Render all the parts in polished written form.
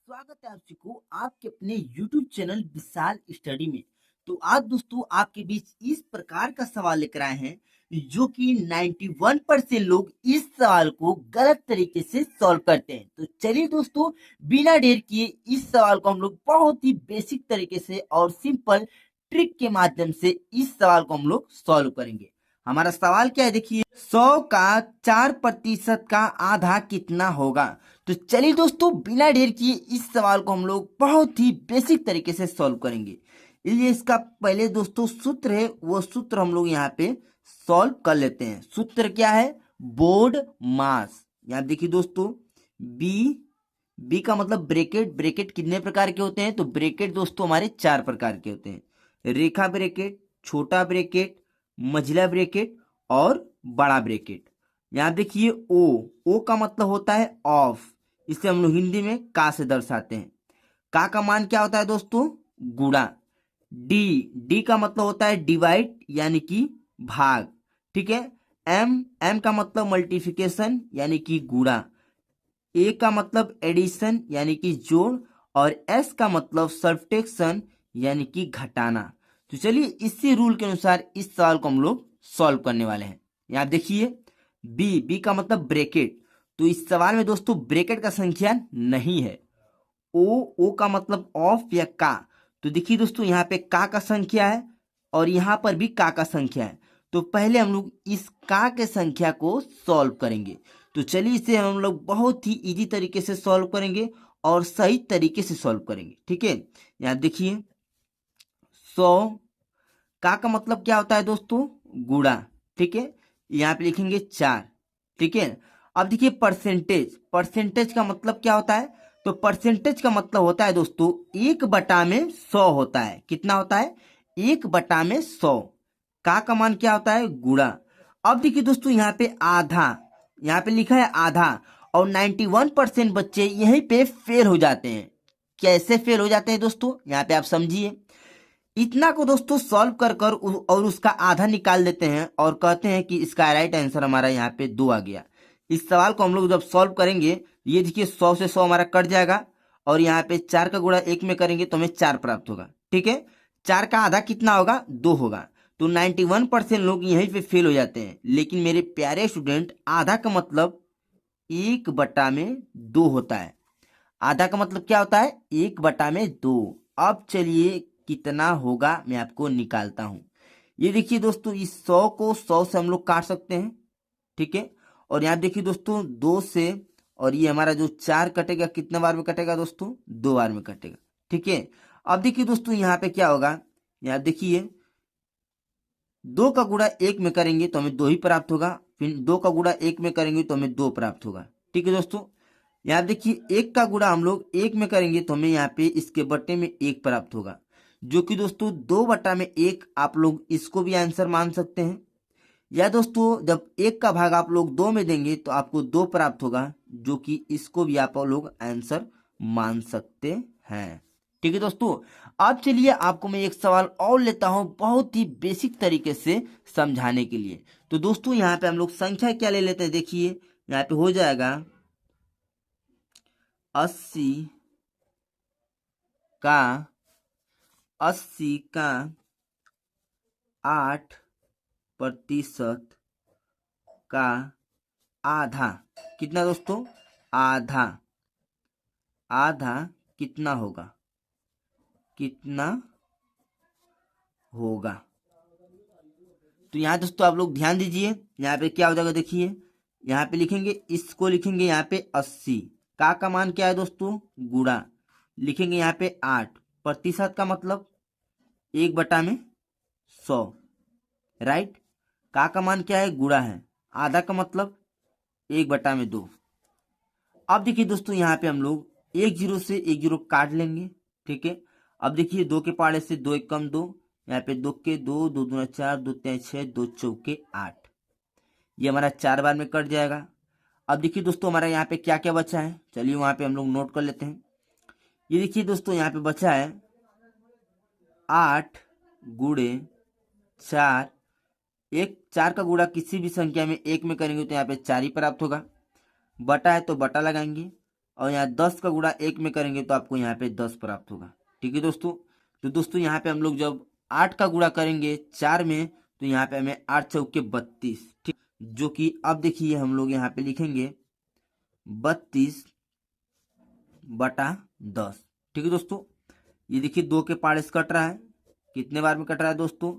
स्वागत है आप सभी को आपके अपने YouTube चैनल विशाल स्टडी में। तो आज दोस्तों आपके बीच इस प्रकार का सवाल लेकर आए हैं जो कि 91% लोग इस सवाल को गलत तरीके से सॉल्व करते हैं। तो चलिए दोस्तों बिना देर किए इस सवाल को हम लोग बहुत ही बेसिक तरीके से और सिंपल ट्रिक के माध्यम से इस सवाल को हम लोग सॉल्व करेंगे। हमारा सवाल क्या है, देखिए 100 का 4% का आधा कितना होगा। तो चलिए दोस्तों बिना देर किए इस सवाल को हम लोग बहुत ही बेसिक तरीके से सॉल्व करेंगे। इसलिए इसका पहले दोस्तों सूत्र है, वो सूत्र हम लोग यहाँ पे सॉल्व कर लेते हैं। सूत्र क्या है? बोर्ड मास। यहाँ देखिए दोस्तों बी का मतलब ब्रैकेट। ब्रैकेट कितने प्रकार के होते हैं? तो ब्रैकेट दोस्तों हमारे 4 प्रकार के होते हैं। रेखा ब्रैकेट, छोटा ब्रैकेट, मझला ब्रैकेट और बड़ा ब्रैकेट। यहाँ देखिए ओ का मतलब होता है ऑफ, इसे हम लोग हिंदी में का से दर्शाते हैं। का मान क्या होता है दोस्तों? गुणा। डी का मतलब होता है डिवाइड यानी कि भाग, ठीक है। एम का मतलब मल्टीप्लिकेशन यानी कि गुणा। ए का मतलब एडिशन यानी कि जोड़ और एस का मतलब सब्ट्रैक्शन यानी कि घटाना। तो चलिए इसी रूल के अनुसार इस सवाल को हम लोग सॉल्व करने वाले हैं। यहाँ देखिए बी का मतलब ब्रैकेट। तो इस सवाल में दोस्तों ब्रैकेट का संख्या नहीं है। ओ का मतलब ऑफ या का। तो देखिए दोस्तों यहाँ पे का संख्या है और यहाँ पर भी का संख्या है। तो पहले हम लोग इस का के संख्या को सॉल्व करेंगे। तो चलिए इसे हम लोग बहुत ही इजी तरीके से सॉल्व करेंगे और सही तरीके से सॉल्व करेंगे, ठीक है। यहाँ देखिए 100 का मतलब क्या होता है दोस्तों? गुणा, ठीक है। यहाँ पे लिखेंगे 4, ठीक है। अब देखिए परसेंटेज। परसेंटेज का मतलब क्या होता है? तो परसेंटेज का मतलब होता है दोस्तों 1/100 होता है। कितना होता है? 1/100। का मान क्या होता है? गुणा। अब देखिए दोस्तों यहाँ पे आधा, यहाँ पे लिखा है आधा और 91% बच्चे यहीं पे फेल हो जाते हैं। कैसे फेल हो जाते हैं दोस्तों? यहाँ पे आप समझिए। इतना को दोस्तों सॉल्व कर और उसका आधा निकाल देते हैं और कहते हैं कि इसका राइट आंसर हमारा यहाँ पे 2 आ गया। इस सवाल को हम लोग जब सॉल्व करेंगे, ये देखिए 100 से 100 हमारा कट जाएगा और यहाँ पे 4 का गुणा 1 में करेंगे तो हमें 4 प्राप्त होगा, ठीक है। 4 का आधा कितना होगा? 2 होगा। तो 91% लोग यहीं पे फेल हो जाते हैं। लेकिन मेरे प्यारे स्टूडेंट, आधा का मतलब 1/2 होता है। आधा का मतलब क्या होता है? 1/2। अब चलिए कितना होगा मैं आपको निकालता हूं। ये देखिए दोस्तों इस 100 को 100 से हम लोग काट सकते हैं, ठीक है। और यहाँ देखिए दोस्तों 2 से, और ये हमारा जो 4 कटेगा कितने बार में कटेगा दोस्तों? 2 बार में कटेगा, ठीक है। अब देखिए दोस्तों यहाँ पे क्या होगा? यहाँ देखिए 2 का गुणा 1 में करेंगे तो हमें 2 ही प्राप्त होगा। फिर 2 का गुणा 1 में करेंगे तो हमें 2 प्राप्त होगा, ठीक है दोस्तों। यहाँ देखिए 1 का गुणा हम लोग 1 में करेंगे तो हमें यहाँ पे इसके बट्टे में 1 प्राप्त होगा, जो कि दोस्तों 2/1। आप लोग इसको भी आंसर मान सकते हैं। या दोस्तों जब 1 का भाग आप लोग 2 में देंगे तो आपको 2 प्राप्त होगा, जो कि इसको भी आप लोग आंसर मान सकते हैं, ठीक है दोस्तों। अब चलिए आपको मैं एक सवाल और लेता हूं बहुत ही बेसिक तरीके से समझाने के लिए। तो दोस्तों यहाँ पे हम लोग संख्या क्या ले लेते हैं? देखिए यहाँ पे हो जाएगा 80 का 8% का आधा। कितना दोस्तों? आधा। आधा कितना होगा? कितना होगा? तो यहाँ दोस्तों आप लोग ध्यान दीजिए, यहाँ पे क्या हो जाएगा? देखिए यहाँ पे लिखेंगे, इसको लिखेंगे यहाँ पे 80। का मान क्या है दोस्तों? गुणा। लिखेंगे यहाँ पे 8। प्रतिशत का मतलब 1/100, राइट। का मान क्या है? गुणा है। आधा का मतलब 1/2। अब देखिए दोस्तों यहाँ पे हम लोग 1 0 से 1 0 काट लेंगे, ठीक है। अब देखिए 2 के पाड़े से 2 1 कम 2, यहाँ पे 2 के 2, 2 दूना 4, 2 3 6, 2 चौके 8। ये हमारा 4 बार में कट जाएगा। अब देखिए दोस्तों हमारा यहाँ पे क्या क्या बचा है, चलिए वहां पे हम लोग नोट कर लेते हैं। ये देखिए दोस्तों यहाँ पे बचा है 8 गुणे 4। 4 का गुणा किसी भी संख्या में 1 में करेंगे तो यहाँ पे 4 ही प्राप्त होगा। बटा है तो बटा लगाएंगे। और यहाँ 10 का गुणा 1 में करेंगे तो आपको यहाँ पे 10 प्राप्त होगा। ठीक है दोस्तों। तो दोस्तों यहाँ पे हम लोग जब 8 का गुणा करेंगे 4 में तो यहाँ पे हमें 8 चौके 32, ठीक, जो कि अब देखिए हम लोग यहाँ पे लिखेंगे 32/10। ठीक है दोस्तों। ये देखिए 2 के पार से कट रहा है, कितने बार में कट रहा है दोस्तों,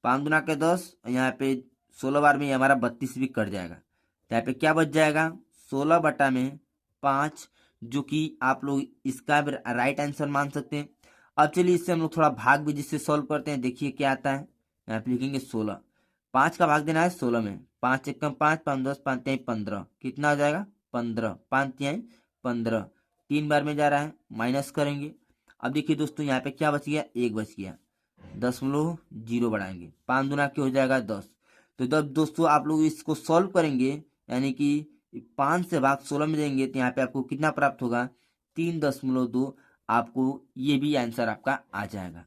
5 दुना के 10, यहाँ पे 16 बार में हमारा 32 भी कट जाएगा। तो यहाँ पे क्या बच जाएगा 16/5, जो कि आप लोग इसका राइट आंसर मान सकते हैं। अब चलिए इससे हम लोग थोड़ा भाग भी जिससे सॉल्व करते हैं, देखिए क्या आता है। यहाँ पे लिखेंगे 16, 5 का भाग देना है 16 में, 5 एकम 5, 5 10, 5 तिहाई 15, कितना हो जाएगा 15, 5 तिहाई 15, 3 बार में जा रहा है, माइनस करेंगे। अब देखिए दोस्तों यहाँ पे क्या बच गया, 1 बच गया, 0.0 बढ़ाएंगे, 5 दुना के हो जाएगा 10। तो जब दोस्तों आप लोग इसको सॉल्व करेंगे, यानी कि 5 से भाग 16 में देंगे तो यहाँ पे आपको कितना प्राप्त होगा 3.2, आपको ये भी आंसर आपका आ जाएगा।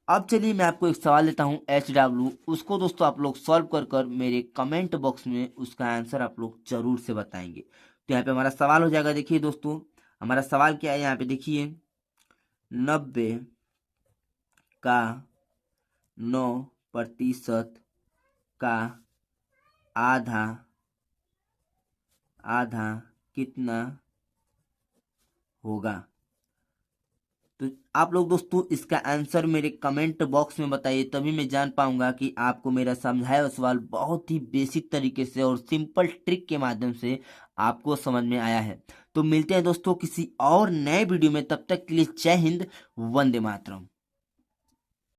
अब चलिए मैं आपको एक सवाल लेता हूँ HW, उसको दोस्तों आप लोग सॉल्व कर कर मेरे कमेंट बॉक्स में उसका आंसर आप लोग जरूर से बताएंगे। तो यहाँ पे हमारा सवाल हो जाएगा, देखिए दोस्तों हमारा सवाल क्या है, यहाँ पे देखिए 90 का 9% का आधा कितना होगा। तो आप लोग दोस्तों इसका आंसर मेरे कमेंट बॉक्स में बताइए, तभी मैं जान पाऊंगा कि आपको मेरा समझाया हुआ सवाल बहुत ही बेसिक तरीके से और सिंपल ट्रिक के माध्यम से आपको समझ में आया है। तो मिलते हैं दोस्तों किसी और नए वीडियो में, तब तक के लिए जय हिंद, वंदे मातरम।